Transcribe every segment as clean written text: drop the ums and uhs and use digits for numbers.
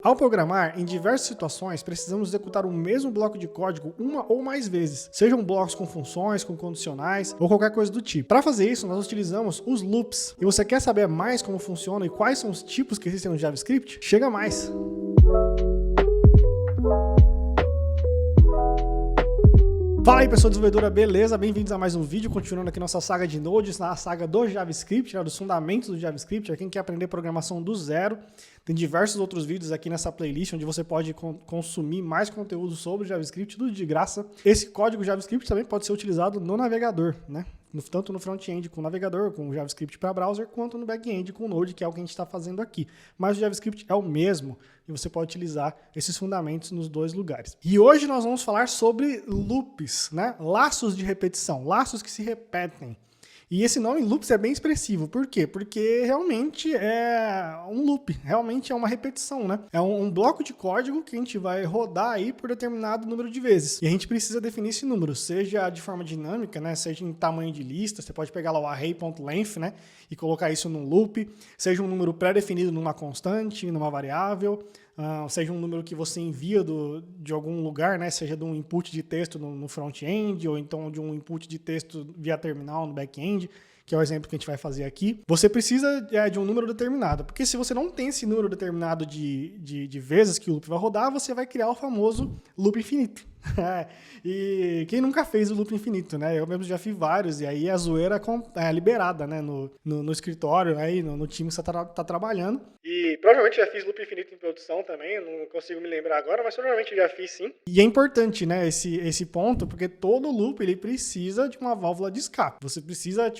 Ao programar, em diversas situações, precisamos executar o mesmo bloco de código uma ou mais vezes, sejam blocos com funções, com condicionais ou qualquer coisa do tipo. Para fazer isso, nós utilizamos os loops. E você quer saber mais como funcionam e quais são os tipos que existem no JavaScript? Chega mais! Fala aí, pessoal desenvolvedora, beleza? Bem-vindos a mais um vídeo, continuando aqui nossa saga de Node, na saga do JavaScript, dos fundamentos do JavaScript. Para quem quer aprender programação do zero, tem diversos outros vídeos aqui nessa playlist, onde você pode consumir mais conteúdo sobre JavaScript, tudo de graça. Esse código JavaScript também pode ser utilizado no navegador, né? Tanto no front-end com o navegador, com o JavaScript para browser, quanto no back-end com o Node, que é o que a gente está fazendo aqui. Mas o JavaScript é o mesmo e você pode utilizar esses fundamentos nos dois lugares. E hoje nós vamos falar sobre loops, né? Laços de repetição, laços que se repetem. E esse nome loops é bem expressivo. Por quê? Porque realmente é um loop, realmente é uma repetição, né? É um bloco de código que a gente vai rodar aí por determinado número de vezes. E a gente precisa definir esse número, seja de forma dinâmica, né? Seja em tamanho de lista, você pode pegar lá o array.length, né? E colocar isso num loop, seja um número pré-definido numa constante, numa variável, seja um número que você envia de algum lugar, né? Seja de um input de texto no front-end, ou então de um input de texto via terminal no back-end, que é o exemplo que a gente vai fazer aqui. Você precisa de um número determinado, porque se você não tem esse número determinado de vezes que o loop vai rodar, você vai criar o famoso loop infinito. E quem nunca fez o loop infinito, né? Eu mesmo já fiz vários, e aí a zoeira é liberada, né? No escritório, aí no time que você tá trabalhando. E provavelmente já fiz loop infinito em produção também, eu não consigo me lembrar agora, mas provavelmente já fiz sim. E é importante, né, esse ponto, porque todo loop ele precisa de uma válvula de escape. Você precisa,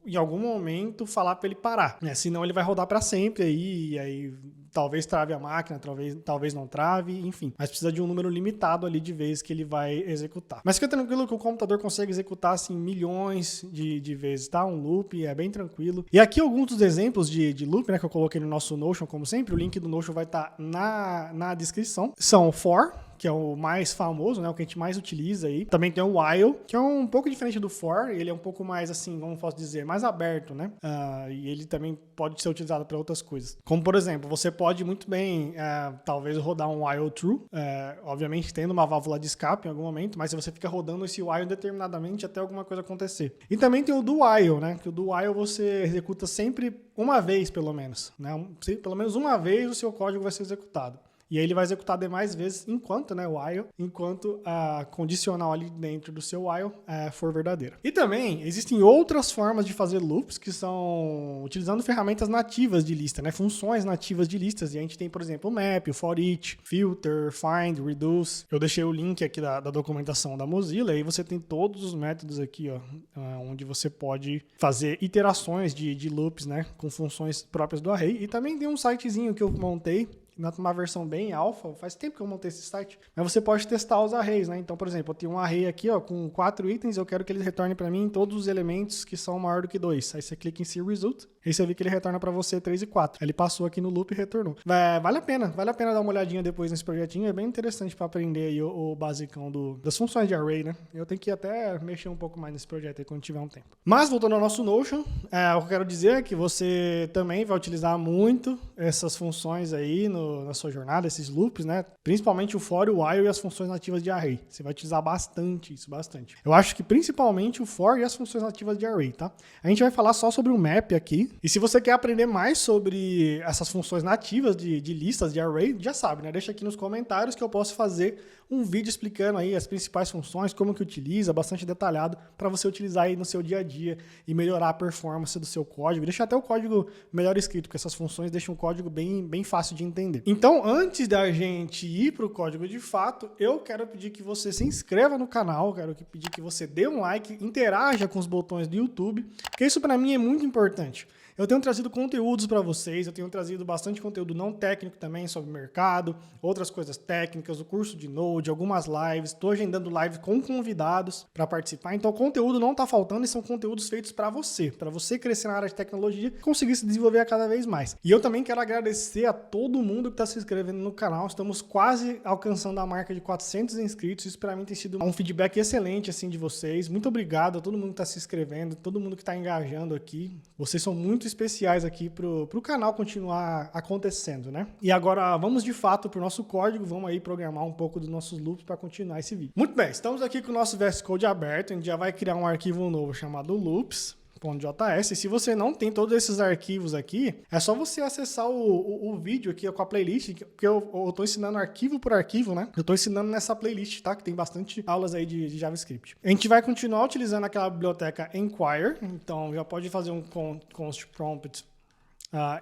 em algum momento falar para ele parar, né? Senão ele vai rodar para sempre e aí talvez trave a máquina, talvez não trave, enfim. Mas precisa de um número limitado ali de vezes que ele vai executar. Mas fica tranquilo que o computador consegue executar assim milhões de vezes, tá? Um loop é bem tranquilo. E aqui alguns dos exemplos de loop, né, que eu coloquei no nosso Notion, como sempre. O link do Notion vai estar na descrição. São for, que é o mais famoso, né, o que a gente mais utiliza aí. Também tem o while, que é um pouco diferente do for, ele é um pouco mais assim, como posso dizer, mais aberto, né? E ele também pode ser utilizado para outras coisas. Como, por exemplo, você pode muito bem, talvez, rodar um while true, obviamente tendo uma válvula de escape em algum momento, mas se você fica rodando esse while indeterminadamente até alguma coisa acontecer. E também tem o do while, né? Que o do while você executa sempre uma vez, pelo menos, né? Pelo menos uma vez o seu código vai ser executado. E aí ele vai executar demais vezes enquanto a condicional ali dentro do seu while for verdadeira. E também existem outras formas de fazer loops que são utilizando ferramentas nativas de lista, né? Funções nativas de listas. E a gente tem, por exemplo, o map, o for each, filter, find, reduce. Eu deixei o link aqui da documentação da Mozilla e aí você tem todos os métodos aqui, ó, onde você pode fazer iterações de loops, né? Com funções próprias do array. E também tem um sitezinho que eu montei, numa versão bem alfa, faz tempo que eu montei esse site, mas você pode testar os arrays, né? Então, por exemplo, eu tenho um array aqui, ó, com 4 itens, eu quero que ele retorne para mim todos os elementos que são maior do que 2. Aí você clica em See Result, aí você vê que ele retorna para você 3 e 4. Aí ele passou aqui no loop e retornou. Vale a pena dar uma olhadinha depois nesse projetinho, é bem interessante para aprender aí o basicão das funções de array, né? Eu tenho que até mexer um pouco mais nesse projeto aí quando tiver um tempo. Mas, voltando ao nosso Notion, o que eu quero dizer é que você também vai utilizar muito essas funções aí na sua jornada, esses loops, né? Principalmente o for, o while e as funções nativas de array. Você vai utilizar bastante isso, bastante. Eu acho que principalmente o for e as funções nativas de array, tá? A gente vai falar só sobre o map aqui. E se você quer aprender mais sobre essas funções nativas de listas de array, já sabe, né? Deixa aqui nos comentários que eu posso fazer um vídeo explicando aí as principais funções, como que utiliza, bastante detalhado, para você utilizar aí no seu dia a dia e melhorar a performance do seu código. Deixa até o código melhor escrito, porque essas funções deixam o código bem fácil de entender. Então, antes da gente ir para o código de fato, eu quero pedir que você se inscreva no canal, quero pedir que você dê um like, interaja com os botões do YouTube, porque isso para mim é muito importante. Eu tenho trazido conteúdos para vocês, eu tenho trazido bastante conteúdo não técnico também sobre mercado, outras coisas técnicas, o curso de Node, algumas lives, estou agendando live com convidados para participar, então o conteúdo não está faltando e são conteúdos feitos para você crescer na área de tecnologia e conseguir se desenvolver cada vez mais. E eu também quero agradecer a todo mundo que está se inscrevendo no canal, estamos quase alcançando a marca de 400 inscritos, isso para mim tem sido um feedback excelente assim de vocês, muito obrigado a todo mundo que está se inscrevendo, todo mundo que está engajando aqui, vocês são muito muito especiais aqui pro canal continuar acontecendo, né? E agora vamos de fato pro nosso código, vamos aí programar um pouco dos nossos loops para continuar esse vídeo. Muito bem, estamos aqui com o nosso VS Code aberto, a gente já vai criar um arquivo novo chamado loops.js. E se você não tem todos esses arquivos aqui, é só você acessar o vídeo aqui com a playlist, que eu tô ensinando arquivo por arquivo, né? Eu tô ensinando nessa playlist, tá? Que tem bastante aulas aí de JavaScript. A gente vai continuar utilizando aquela biblioteca Enquire, então já pode fazer um const prompt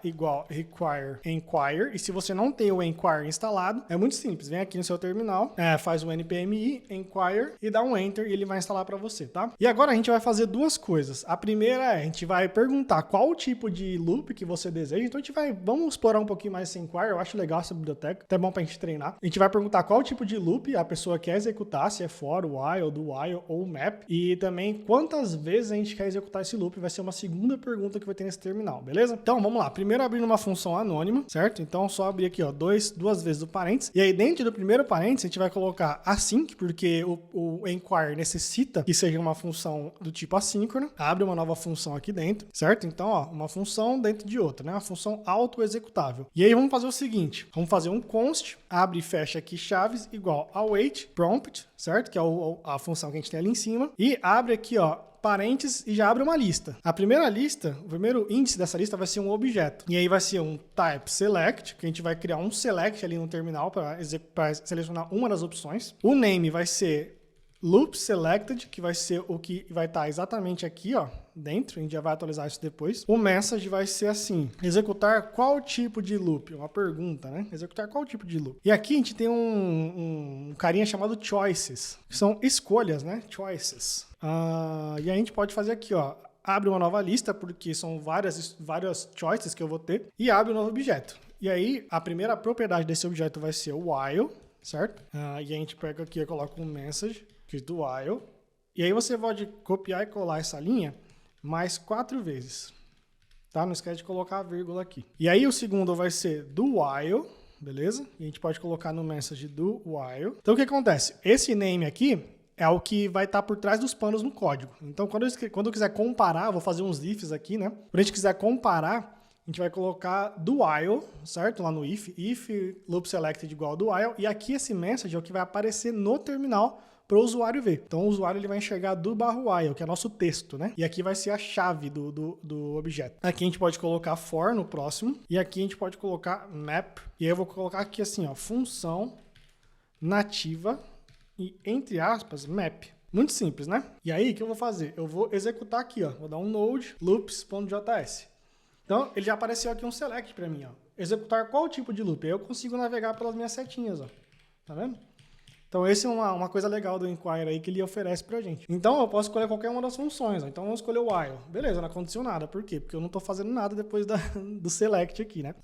igual require enquire, e se você não tem o enquire instalado, é muito simples, vem aqui no seu terminal, faz o npmi enquire e dá um enter e ele vai instalar para você, tá? E agora a gente vai fazer duas coisas. A primeira a gente vai perguntar qual o tipo de loop que você deseja, então vamos explorar um pouquinho mais esse enquire, eu acho legal essa biblioteca, até bom pra gente treinar. A gente vai perguntar qual tipo de loop a pessoa quer executar, se é for, while, do while ou map, e também quantas vezes a gente quer executar esse loop, vai ser uma segunda pergunta que vai ter nesse terminal, beleza? Então vamos lá. Primeiro abrindo uma função anônima, certo? Então só abrir aqui, ó, duas vezes o parênteses. E aí dentro do primeiro parênteses a gente vai colocar async, porque o enquire necessita que seja uma função do tipo assíncrono. Abre uma nova função aqui dentro, certo? Então, ó, uma função dentro de outra, né? Uma função auto-executável. E aí vamos fazer o seguinte, vamos fazer um const, abre e fecha aqui chaves, igual await prompt, certo? Que é a função que a gente tem ali em cima. E abre aqui, ó, parênteses e já abre uma lista. A primeira lista, o primeiro índice dessa lista vai ser um objeto. E aí vai ser um type select, que a gente vai criar um select ali no terminal para selecionar uma das opções. O name vai ser loop selected, que vai ser o que vai estar exatamente aqui, ó, dentro. A gente já vai atualizar isso depois. O message vai ser assim, executar qual tipo de loop? Uma pergunta, né? Executar qual tipo de loop? E aqui a gente tem um carinha chamado choices, que são escolhas, né? Choices. E a gente pode fazer aqui, ó, abre uma nova lista, porque são várias choices que eu vou ter, e abre um novo objeto. E aí, a primeira propriedade desse objeto vai ser o while, certo? E a gente pega aqui e coloca um message, que é do while, e aí você pode copiar e colar essa linha mais 4 vezes, tá? Não esquece de colocar a vírgula aqui. E aí o segundo vai ser do while, beleza? E a gente pode colocar no message do while. Então o que acontece? Esse name aqui é o que vai estar por trás dos panos no código. Então, quando eu quiser comparar, vou fazer uns ifs aqui, né? Quando a gente quiser comparar, a gente vai colocar do while, certo? Lá no if loop selected igual do while, e aqui esse message é o que vai aparecer no terminal para o usuário ver. Então, o usuário ele vai enxergar do /while, que é nosso texto, né? E aqui vai ser a chave do objeto. Aqui a gente pode colocar for no próximo, e aqui a gente pode colocar map, e aí eu vou colocar aqui assim, ó, função nativa, e, entre aspas, map. Muito simples, né? E aí, o que eu vou fazer? Eu vou executar aqui, ó. Vou dar um node loops.js. Então, ele já apareceu aqui um select para mim, ó. Executar qual tipo de loop? Aí eu consigo navegar pelas minhas setinhas, ó. Tá vendo? Então, essa é uma coisa legal do Enquire aí que ele oferece pra gente. Então, eu posso escolher qualquer uma das funções. Ó. Então, vamos escolher o while. Beleza, não aconteceu nada. Por quê? Porque eu não estou fazendo nada depois do select aqui, né?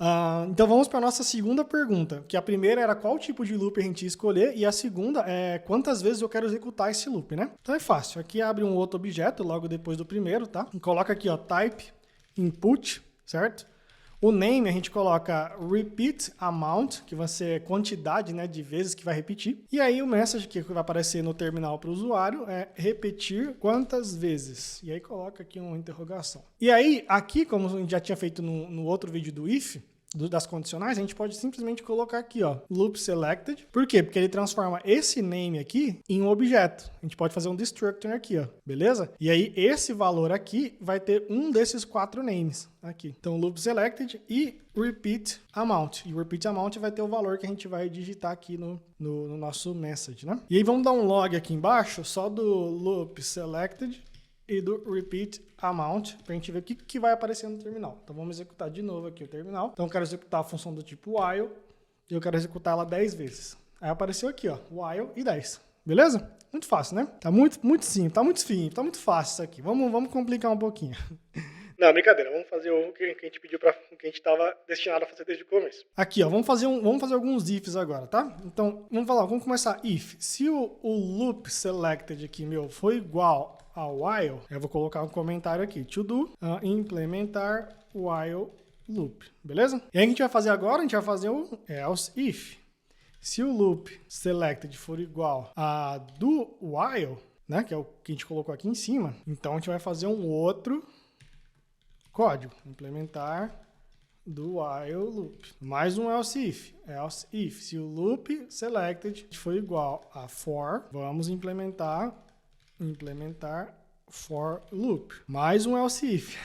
Então, vamos para a nossa segunda pergunta. Que a primeira era qual tipo de loop a gente ia escolher. E a segunda é quantas vezes eu quero executar esse loop, né? Então, é fácil. Aqui abre um outro objeto logo depois do primeiro, tá? E coloca aqui, ó, type input, certo? O name a gente coloca repeat amount, que vai ser quantidade, né, de vezes que vai repetir. E aí o message que vai aparecer no terminal para o usuário é repetir quantas vezes. E aí coloca aqui uma interrogação. E aí, aqui, como a gente já tinha feito no outro vídeo do if, das condicionais, a gente pode simplesmente colocar aqui, ó, loop selected. Por quê? Porque ele transforma esse name aqui em um objeto. A gente pode fazer um destructor aqui, ó, beleza? E aí esse valor aqui vai ter um desses 4 names aqui. Então loop selected e repeat amount. E o repeat amount vai ter o valor que a gente vai digitar aqui no nosso message, né? E aí vamos dar um log aqui embaixo só do loop selected e do repeat amount, para a gente ver o que vai aparecer no terminal. Então vamos executar de novo aqui o terminal. Então eu quero executar a função do tipo while e eu quero executar ela 10 vezes. Aí apareceu aqui, ó, while e 10. Beleza? Muito fácil, né? Tá muito simples, tá muito simples, tá muito fácil isso aqui. Vamos complicar um pouquinho. Não, brincadeira. Vamos fazer o que a gente pediu o que a gente estava destinado a fazer desde o começo. Aqui, ó, vamos fazer alguns ifs agora, tá? Então, vamos começar. If, se o loop selected aqui, meu, for igual ao while, eu vou colocar um comentário aqui. To do, implementar while loop, beleza? E aí o que a gente vai fazer agora? A gente vai fazer o else if. Se o loop selected for igual a do while, né, que é o que a gente colocou aqui em cima, então a gente vai fazer um outro código. Implementar do while loop. Mais um else if. Else if. Se o loop selected for igual a for, vamos implementar for loop. Mais um else if.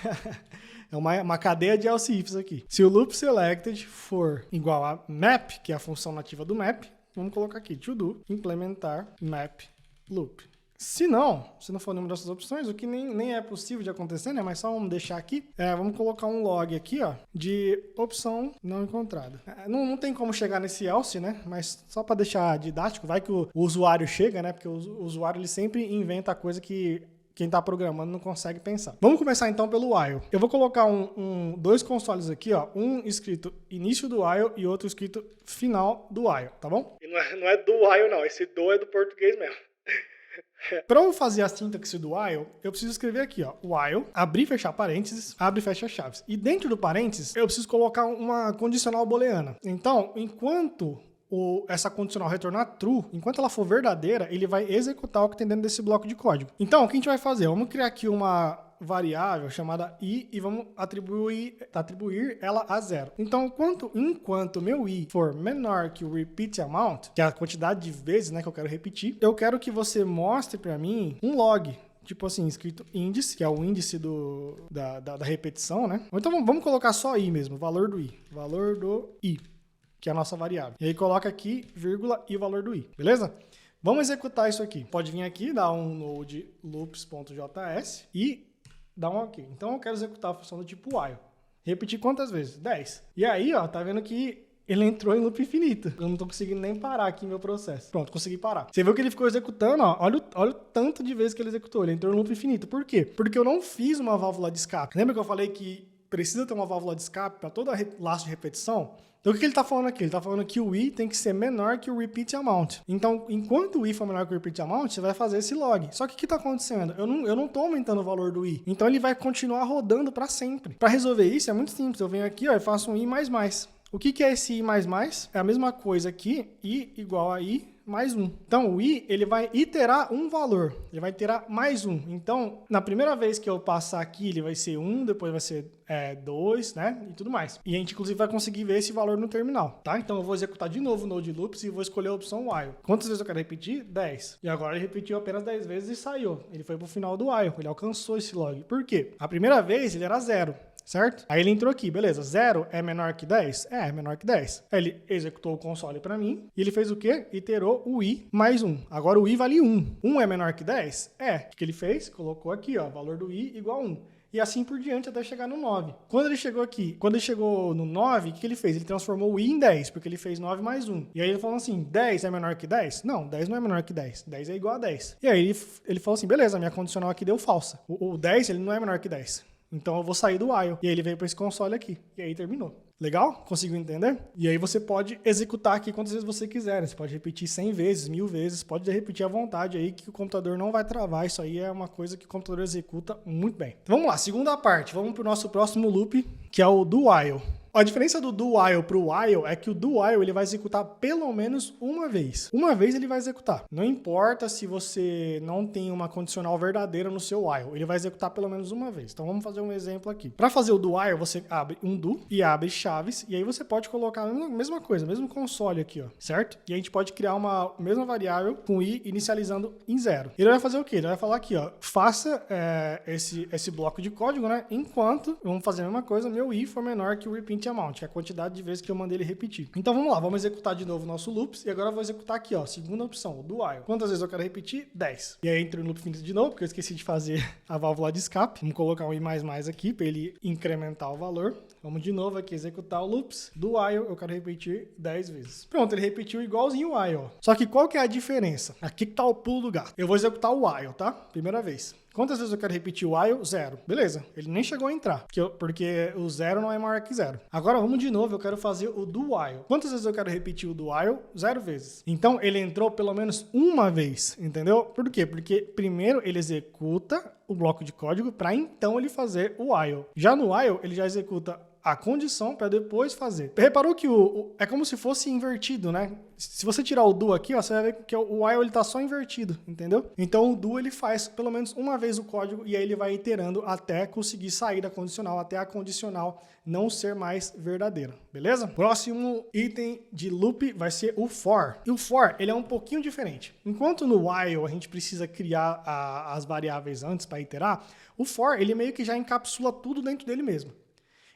É uma cadeia de else ifs aqui. Se o loop selected for igual a map, que é a função nativa do map, vamos colocar aqui to do, implementar map loop. Se não for nenhuma dessas opções, o que nem é possível de acontecer, né? Mas só vamos deixar aqui. Vamos colocar um log aqui, ó, de opção não encontrada. Não tem como chegar nesse else, né? Mas só para deixar didático, vai que o usuário chega, né? Porque o usuário ele sempre inventa coisa que quem está programando não consegue pensar. Vamos começar então pelo while. Eu vou colocar dois consoles aqui, ó, um escrito início do while e outro escrito final do while, tá bom? E não é do while não, esse do é do português mesmo. Para eu fazer a sintaxe do while, eu preciso escrever aqui, ó, while, abrir e fechar parênteses, abre e fecha chaves. E dentro do parênteses, eu preciso colocar uma condicional booleana. Então, enquanto essa condicional retornar true, enquanto ela for verdadeira, ele vai executar o que tem dentro desse bloco de código. Então, o que a gente vai fazer? Vamos criar aqui uma variável chamada i e vamos atribuir ela a 0. Então, enquanto meu i for menor que o repeat amount, que é a quantidade de vezes, né, que eu quero repetir, eu quero que você mostre para mim um log. Tipo assim, escrito índice, que é o índice da repetição, né? Ou então vamos colocar só i mesmo, valor do i, que é a nossa variável. E aí coloca aqui, vírgula, e o valor do i, beleza? Vamos executar isso aqui. Pode vir aqui, dar um node loops.js e dar um OK. Então eu quero executar a função do tipo while. Repetir quantas vezes? 10. E aí, ó, tá vendo que ele entrou em loop infinito. Eu não tô conseguindo nem parar aqui meu processo. Pronto, consegui parar. Você viu que ele ficou executando, ó. Olha o tanto de vezes que ele executou. Ele entrou em loop infinito. Por quê? Porque eu não fiz uma válvula de escape. Lembra que eu falei que precisa ter uma válvula de escape para todo laço de repetição? Então, o que ele está falando aqui? Ele está falando que o i tem que ser menor que o repeat amount. Então, enquanto o i for menor que o repeat amount, você vai fazer esse log. Só que o que está acontecendo? Eu não estou aumentando o valor do i. Então, ele vai continuar rodando para sempre. Para resolver isso, é muito simples. Eu venho aqui, ó, e faço um i mais. O que é esse i mais? É a mesma coisa aqui, i igual a i mais 1. Então, o i, ele vai iterar um valor. Ele vai iterar mais 1. Então, na primeira vez que eu passar aqui, ele vai ser 1, depois vai ser 2, né? E tudo mais. E a gente, inclusive, vai conseguir ver esse valor no terminal, tá? Então, eu vou executar de novo o node loops e vou escolher a opção while. Quantas vezes eu quero repetir? 10. E agora ele repetiu apenas 10 vezes e saiu. Ele foi pro final do while. Ele alcançou esse log. Por quê? A primeira vez, ele era 0. Certo? Aí ele entrou aqui, beleza, 0 é menor que 10? É menor que 10. Aí ele executou o console para mim e ele fez o quê? Iterou o i mais 1. Agora o i vale 1. 1 é menor que 10? É. O que ele fez? Colocou aqui, ó, valor do i igual a 1. E assim por diante até chegar no 9. Quando ele chegou no 9, o que ele fez? Ele transformou o i em 10, porque ele fez 9 mais 1. E aí ele falou assim, 10 é menor que 10? Não, 10 não é menor que 10. 10 é igual a 10. E aí ele falou assim, beleza, minha condicional aqui deu falsa. O 10, ele não é menor que 10. Então eu vou sair do while. E aí ele veio para esse console aqui. E aí terminou. Legal? Conseguiu entender? E aí você pode executar aqui quantas vezes você quiser. Você pode repetir 100 vezes, 1000 vezes. Pode repetir à vontade aí que o computador não vai travar. Isso aí é uma coisa que o computador executa muito bem. Então vamos lá, segunda parte. Vamos para o nosso próximo loop, que é o do while. A diferença do do while para o while é que o do while ele vai executar pelo menos uma vez. Uma vez ele vai executar. Não importa se você não tem uma condicional verdadeira no seu while. Ele vai executar pelo menos uma vez. Então vamos fazer um exemplo aqui. Para fazer o do while, você abre um do e abre chaves. E aí você pode colocar a mesma coisa, mesmo console aqui, ó, certo? E a gente pode criar uma mesma variável com i inicializando em 0. Ele vai fazer o quê? Ele vai falar aqui, ó, faça esse bloco de código, né? Enquanto, vamos fazer a mesma coisa, meu i for menor que o repeat amount, que é a quantidade de vezes que eu mandei ele repetir. Então vamos lá, vamos executar de novo o nosso loops e agora eu vou executar aqui, ó, segunda opção, o do while. Quantas vezes eu quero repetir? 10. E aí entro no loop infinito de novo, porque eu esqueci de fazer a válvula de escape. Vamos colocar um i mais aqui para ele incrementar o valor. Vamos de novo aqui executar o loops do while, eu quero repetir 10 vezes. Pronto, ele repetiu igualzinho o while, ó. Só que qual que é a diferença? Aqui que tá o pulo do gato. Eu vou executar o while, tá? Primeira vez. Quantas vezes eu quero repetir o while? 0. Beleza, ele nem chegou a entrar, porque o 0 não é maior que 0. Agora vamos de novo, eu quero fazer o do while. Quantas vezes eu quero repetir o do while? 0 vezes. Então ele entrou pelo menos uma vez, entendeu? Por quê? Porque primeiro ele executa o bloco de código para então ele fazer o while. Já no while, ele já executa a condição para depois fazer. Reparou que é como se fosse invertido, né? Se você tirar o do aqui, ó, você vai ver que o while ele tá só invertido, entendeu? Então o do ele faz pelo menos uma vez o código e aí ele vai iterando até conseguir sair da condicional, até a condicional não ser mais verdadeira, beleza? Próximo item de loop vai ser o for. E o for, ele é um pouquinho diferente. Enquanto no while a gente precisa criar as variáveis antes para iterar, o for, ele meio que já encapsula tudo dentro dele mesmo.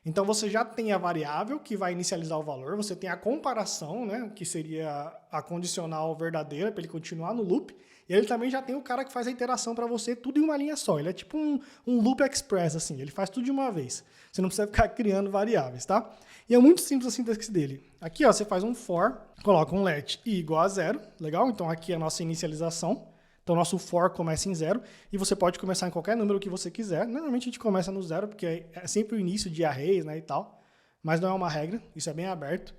Então você já tem a variável que vai inicializar o valor, você tem a comparação, né, que seria a condicional verdadeira para ele continuar no loop, e ele também já tem o cara que faz a iteração para você tudo em uma linha só. Ele é tipo um loop express, assim, ele faz tudo de uma vez. Você não precisa ficar criando variáveis, tá? E é muito simples a sintaxe dele. Aqui, ó, você faz um for, coloca um let i igual a 0, legal? Então aqui é a nossa inicialização. Então, o nosso for começa em 0 e você pode começar em qualquer número que você quiser. Normalmente, a gente começa no 0, porque é sempre o início de arrays, né, e tal. Mas não é uma regra, isso é bem aberto.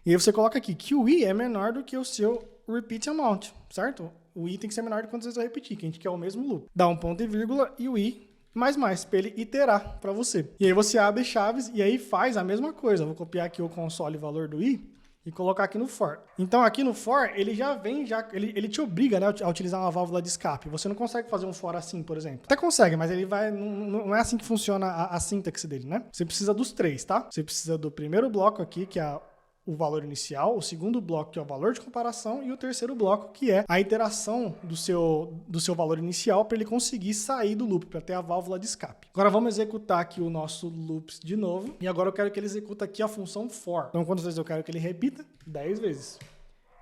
E aí você coloca aqui que o i é menor do que o seu repeat amount, certo? O i tem que ser menor do que quantas vezes eu repetir, que a gente quer o mesmo loop. Dá um ponto e vírgula e o i mais, para ele iterar para você. E aí você abre chaves e aí faz a mesma coisa. Eu vou copiar aqui o console valor do i e colocar aqui no for. Então aqui no for, ele já vem, ele te obriga, né, a utilizar uma válvula de escape. Você não consegue fazer um for assim, por exemplo. Até consegue, mas ele vai, não é assim que funciona a sintaxe dele, né? Você precisa dos três, tá? Você precisa do primeiro bloco aqui, que é o valor inicial, o segundo bloco, que é o valor de comparação, e o terceiro bloco, que é a iteração do seu valor inicial para ele conseguir sair do loop, para ter a válvula de escape. Agora vamos executar aqui o nosso loops de novo, e agora eu quero que ele execute aqui a função for. Então, quantas vezes eu quero que ele repita? 10 vezes.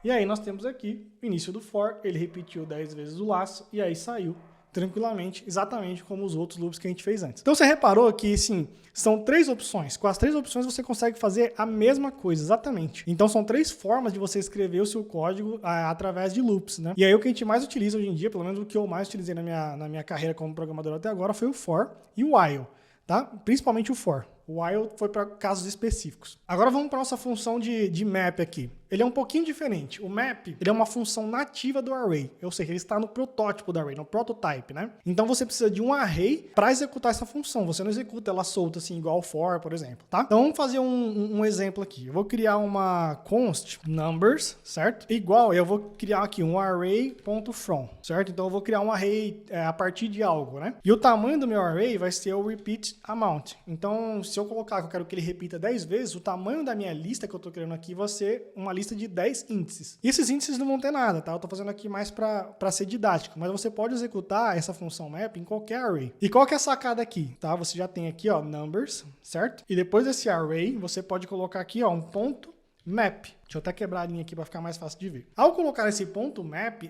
E aí nós temos aqui o início do for, ele repetiu 10 vezes o laço, e aí saiu tranquilamente, exatamente como os outros loops que a gente fez antes. Então você reparou que, sim, são 3 opções. Com as 3 opções você consegue fazer a mesma coisa, exatamente. Então são 3 formas de você escrever o seu código através de loops, né? E aí o que a gente mais utiliza hoje em dia, pelo menos o que eu mais utilizei na minha carreira como programador até agora, foi o for e o while, tá? Principalmente o for. O while foi para casos específicos. Agora vamos para a nossa função de map aqui. Ele é um pouquinho diferente. O map, ele é uma função nativa do array. Ou seja, ele está no protótipo do array, no prototype, né? Então você precisa de um array para executar essa função. Você não executa ela solta assim, igual o for, por exemplo, tá? Então vamos fazer um exemplo aqui. Eu vou criar uma const numbers, certo? Igual, eu vou criar aqui um array.from, certo? Então eu vou criar um array a partir de algo, né? E o tamanho do meu array vai ser o repeat amount. Então, se eu colocar que eu quero que ele repita 10 vezes, o tamanho da minha lista que eu estou criando aqui vai ser uma lista de 10 índices. E esses índices não vão ter nada, tá? Eu estou fazendo aqui mais para ser didático, mas você pode executar essa função map em qualquer array. E qual que é a sacada aqui, tá? Você já tem aqui, ó, numbers, certo? E depois desse array, você pode colocar aqui, ó, um ponto map. Deixa eu até quebrar a linha aqui para ficar mais fácil de ver. Ao colocar esse ponto map,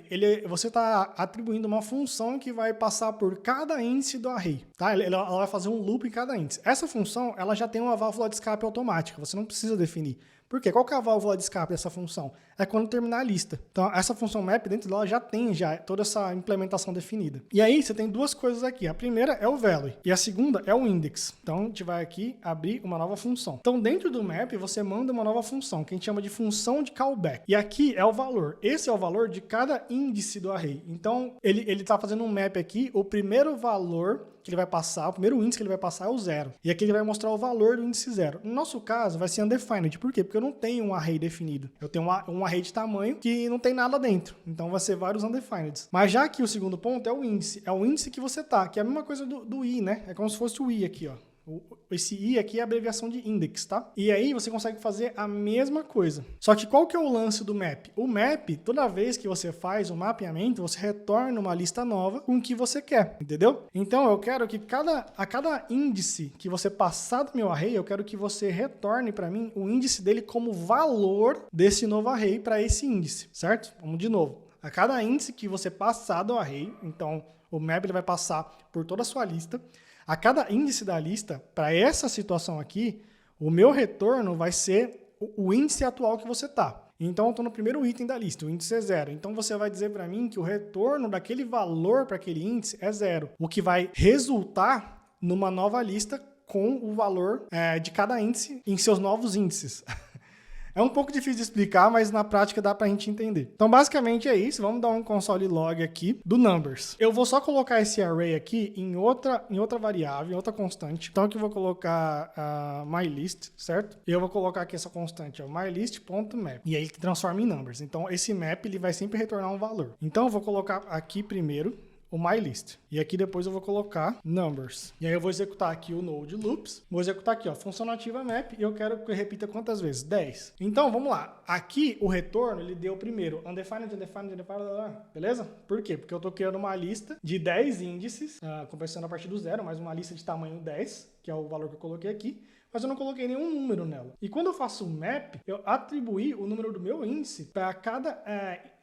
você está atribuindo uma função que vai passar por cada índice do array, tá? Ela vai fazer um loop em cada índice. Essa função, ela já tem uma válvula de escape automática, você não precisa definir. Por quê? Qual que é a válvula de escape dessa função? É quando terminar a lista. Então, essa função map, dentro dela, já tem toda essa implementação definida. E aí, você tem duas coisas aqui. A primeira é o value e a segunda é o index. Então, a gente vai aqui abrir uma nova função. Então, dentro do map, você manda uma nova função, que a gente chama de função de callback. E aqui é o valor. Esse é o valor de cada índice do array. Então, ele está fazendo um map aqui. O primeiro valor que ele vai passar, o primeiro índice que ele vai passar é o 0. E aqui ele vai mostrar o valor do índice 0. No nosso caso, vai ser undefined. Por quê? Porque eu não tenho um array definido. Eu tenho um array de tamanho que não tem nada dentro. Então vai ser vários undefined. Mas já que o segundo ponto é o índice. É o índice que você tá, que é a mesma coisa do i, né? É como se fosse o i aqui, ó. Esse i aqui é a abreviação de index, tá? E aí você consegue fazer a mesma coisa. Só que qual que é o lance do map? O map, toda vez que você faz o mapeamento, você retorna uma lista nova com o que você quer, entendeu? Então eu quero que a cada índice que você passar do meu array, eu quero que você retorne para mim o índice dele como valor desse novo array para esse índice, certo? Vamos de novo. A cada índice que você passar do array, então o map ele vai passar por toda a sua lista. A cada índice da lista, para essa situação aqui, o meu retorno vai ser o índice atual que você está. Então, eu estou no primeiro item da lista, o índice é 0. Então, você vai dizer para mim que o retorno daquele valor para aquele índice é 0, o que vai resultar numa nova lista com o valor de cada índice em seus novos índices. É um pouco difícil de explicar, mas na prática dá pra gente entender. Então, basicamente é isso. Vamos dar um console log aqui do numbers. Eu vou só colocar esse array aqui em outra variável, em outra constante. Então, aqui eu vou colocar mylist, certo? E eu vou colocar aqui essa constante, ó, mylist.map. E aí ele transforma em numbers. Então, esse map ele vai sempre retornar um valor. Então, eu vou colocar aqui primeiro o mylist. E aqui depois eu vou colocar numbers. E aí eu vou executar aqui o node loops. Vou executar aqui, ó, função nativa map, e eu quero que eu repita quantas vezes? 10. Então, vamos lá. Aqui o retorno, ele deu primeiro undefined, beleza? Por quê? Porque eu tô criando uma lista de 10 índices, começando a partir do zero, mas uma lista de tamanho 10, que é o valor que eu coloquei aqui. Mas eu não coloquei nenhum número nela. E quando eu faço um map, eu atribuí o número do meu índice para cada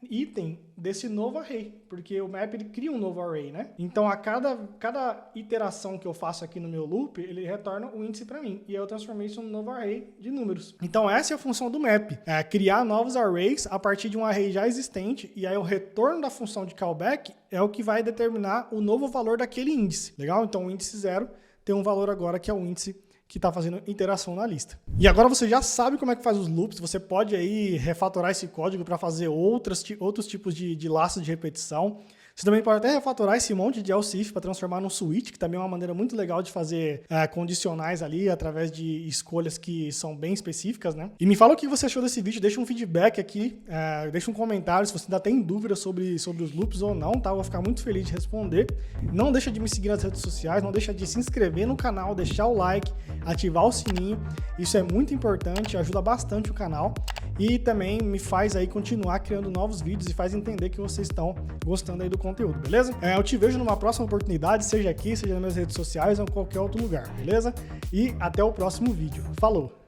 item desse novo array, porque o map ele cria um novo array, né? Então a cada iteração que eu faço aqui no meu loop, ele retorna o índice para mim, e eu transformei isso num novo array de números. Então essa é a função do map, criar novos arrays a partir de um array já existente, e aí o retorno da função de callback é o que vai determinar o novo valor daquele índice. Legal? Então o índice 0 tem um valor agora que é o índice que está fazendo interação na lista. E agora você já sabe como é que faz os loops, você pode aí refatorar esse código para fazer outros tipos de laços de repetição. Você também pode até refatorar esse monte de else if para transformar num switch, que também é uma maneira muito legal de fazer condicionais ali, através de escolhas que são bem específicas, né? E me fala o que você achou desse vídeo, deixa um feedback aqui, deixa um comentário se você ainda tem dúvida sobre os loops ou não, tá? Eu vou ficar muito feliz de responder. Não deixa de me seguir nas redes sociais, não deixa de se inscrever no canal, deixar o like, ativar o sininho. Isso é muito importante, ajuda bastante o canal. E também me faz aí continuar criando novos vídeos e faz entender que vocês estão gostando aí do conteúdo, beleza? Eu te vejo numa próxima oportunidade, seja aqui, seja nas minhas redes sociais ou em qualquer outro lugar, beleza? E até o próximo vídeo. Falou!